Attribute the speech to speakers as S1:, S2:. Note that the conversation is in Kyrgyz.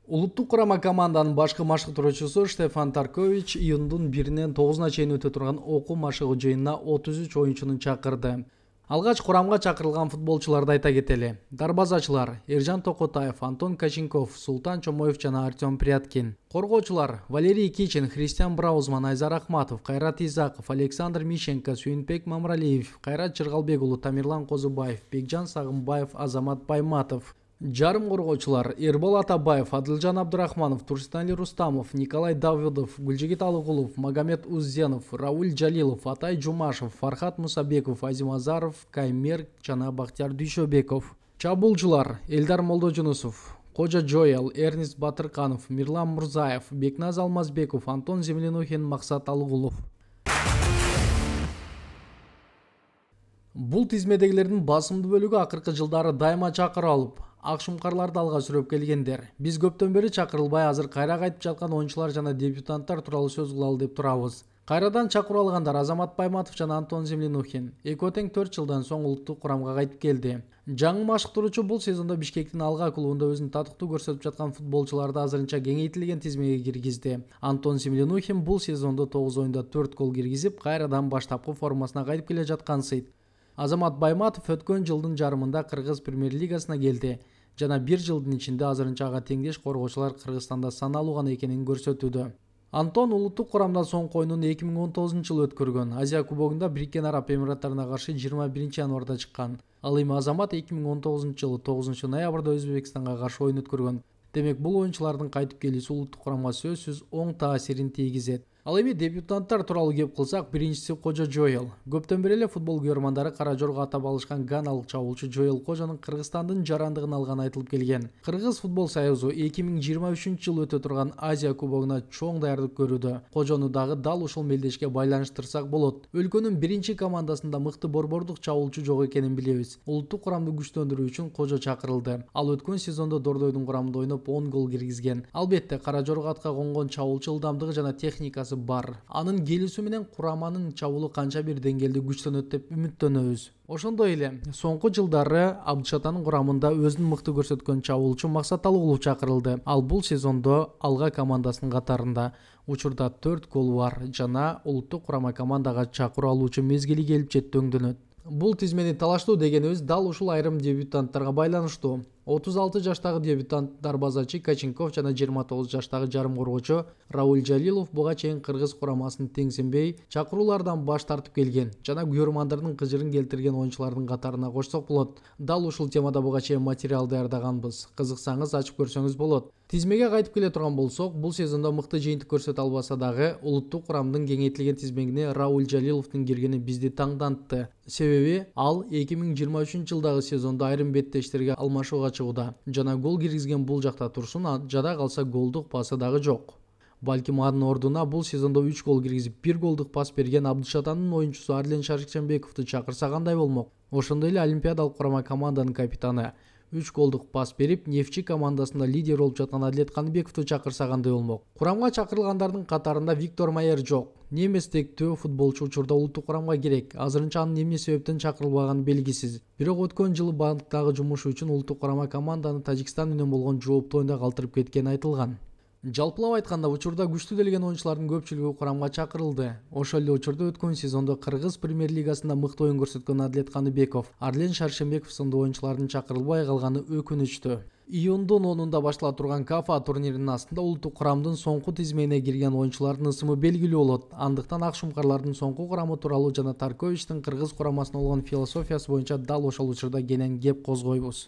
S1: Улуттук курама команданын башкы машыктыруучусу Штефан Таркович июндун 1-нен 9-на чейин өтө турган окуу машыгуу жыйынына 33 оюнчуну чакырды. Алгач курамга чакырылган футболчуларды айта кетели. Дарбазачылар Эржан Токотаев, Антон Каченков, Султан Чомоев жана Артем Пряткин. Коргоочулар Валерий Кичин, Христиан Браузман, Айзар Ахматов, Кайрат Изаков, Александр Мищенко, Сүйүнбек Мамралиев, Кайрат Чыргалбек уулу, Тамирлан Козубаев, Бекжан Сагымбаев, Азамат Байматов. Жарым коргоочулар Эрбол Атабаев, Адылжан Абдурахманов, Турсинали Рустамов, Николай Давыдов, Гүлжигит Алыгулов, Магомед Уззенов, Рауль Джалилов, Атай Жумашев, Фархат Мусабеков, Азим Азаров, Каймер жана Бактияр Дүйшөбеков. Чабулчулар Элдар Молдожунусов, Кожа Джоэл, Эрнест Батырканов, Мирлан Мурзаев, Бекназ Алмазбеков, Антон Землянухин, Максат Алыгулов. Бул тизмедегилердин басымдуу бөлүгү акыркы жылдары дайыма чакырып алып, акшумкарларды алга сүрөп келгендер. Биз көптөн бери чакырылбай азыр кайра кайтып жаткан оюнчулар жана дебютанттар тууралуу сөз кылалы деп турабыз. Кайрадан чакырып алгандар Азамат Байматов жана Антон Землянухин. Экөө тең 4 жылдан соң улуттук курамга кайтып келди. Жаңы машыктыруучу бул сезондо Бишкектин Алга клубунда өзүн татыктуу көрсөтүп жаткан футболчуларды азырынча кеңейтилген тизмеге киргизди. Антон Землянухин бул сезондо 9 оюнда 4 гол киргизип, кайрадан баштапкы формасына кайтып келе жаткан сыйт. Азамат Байматов өткөн жылдын жарымында Кыргыз премьер-лигасына келди жана 1 жылдын ичинде азырынча ага теңдеш коргоочулар Кыргызстанда саналуу гана экенин көрсөтүүдө. Антон улуттук курамда соңку оюнун 2019-жылы өткөргөн. Азия кубогунда Бириккен Араб Эмираттарына каршы 21-январда чыккан. Ал эми Азамат 2019-жылы 9-ноябрда Өзбекстанга каршы оюн өткөргөн. Демек бул оюнчулардын кайтып келүүсү улуттук курамга сөзсүз оң таасирин тийгизет. Ал эми дебютанттар тууралуу кеп кылсак, биринчиси Кожа Джоэл. Көптөн бери эле футбол көрөрмандары Кара Жорго атап алышкан ганалык чабуулчу Джоэл Кожанын Кыргызстандын жарандыгын алганы айтылып келген. Кыргыз футбол союзу 2023-жылы өтө турган Азия кубогуна чоң даярдык көрүүдө. Кожону дагы дал ушул мелдешке байланыштырсак болот. Өлкөнүн биринчи командасында мыкты борбордук чабуулчу жок экенин билебиз. Улуттук курамды күчтөндүрүү үчүн Кожо чакырылды. Ал өткөн сезондо Дордойдун курамында ойноп 10 гол киргизген. Албетте Кара Жорго атка конгон чабуулчу ылдамдыгы жана техникасы бар. Анын келүүсү менен кураманын чабуулу канча бир деңгээлде күчтөнөт деп үмүттөнөбүз. Ошондой эле соңку жылдары Абдышатанын курамында өзүн мыкты көрсөткөн чабуулчу Максат Алыгулов чакырылды. Ал бул сезондо Алга командасынын катарында. Учурда 4 гол бар жана улуттук курама командага чакыруу алуучу мезгили келип жетти өңдөнөт. Бул тизмени талаштуу дегенибиз дал ушул айрым дебютанттарга байланыштуу. 36 жаштагы дебютант дарбазачы Каченков жана 29 жаштагы жарым коргоочу Рауль Джалилов буга чейин Кыргыз курамасын теңсинбей чакыруулардан баш тартып келген жана көрөрмандардын кыжырын келтирген оюнчулардын катарына кошсок болот. Дал ушул темада буга чейин материал даярдаганбыз. Кызыксаңыз ачып көрсөңүз болот. Тизмеге кайтып келе турган болсок, бул сезондо мыкты жыйынтык көрсөтө албаса дагы улуттук курамдын кеңейтилген тизмегине Рауль Джалиловдун киргени бизди таңдантты. Себеби ал 2023-жылдагы сезондо айрым беттештерге алмашууга чыгууда жана гол киргизген бул жакта турсун, жада калса голдук пасы дагы жок. Балким анын ордуна бул сезондо 3 гол киргизип 1 голдук пас берген Абдышатанын оюнчусу Арлен Шарикчанбековду чакырса кандай болмок? Ошондой эле олимпиадалык курама команданын капитаны 3 голдук пас берип, Нефчи командасында лидер болуп жаткан Адлет Каныбековду чакырса кандай болмок? Курамга чакырылгандардын катарында Виктор Майер жок. Немес тектөө футболчу учурда улуттук курамга керек. Азырынча анын эмне себептен чакырылбаганы белгисиз. Бирок өткөн жылы банктагы жумушу үчүн улуттук курама команданы Тажикстан менен болгон жооптуу оюнда калтырып кеткени айтылган. Жалпылап айтканда, учурда күчтүү делген оюнчулардын көпчүлүгү курамга чакырылды. Ошол эле учурда өткөн сезондо Кыргыз премьер-лигасында мыкты оюн көрсөткөн Адлет Каныбеков, Арлен Шарикчанбеков сындуу оюнчулардын чакырылбай калганы өкүнүчтүү. Июндун 10-унда баштала турган КАФА турниринин астында улуттук курамдын соңку тизмене кирген оюнчулардын ысымы белгилүү болот. Андыктан акшумкарлардын соңку курамы тууралуу жана Тарковичтин Кыргыз курамасына болгон философиясы боюнча дал ошол учурда кенен кеп козгойбуз.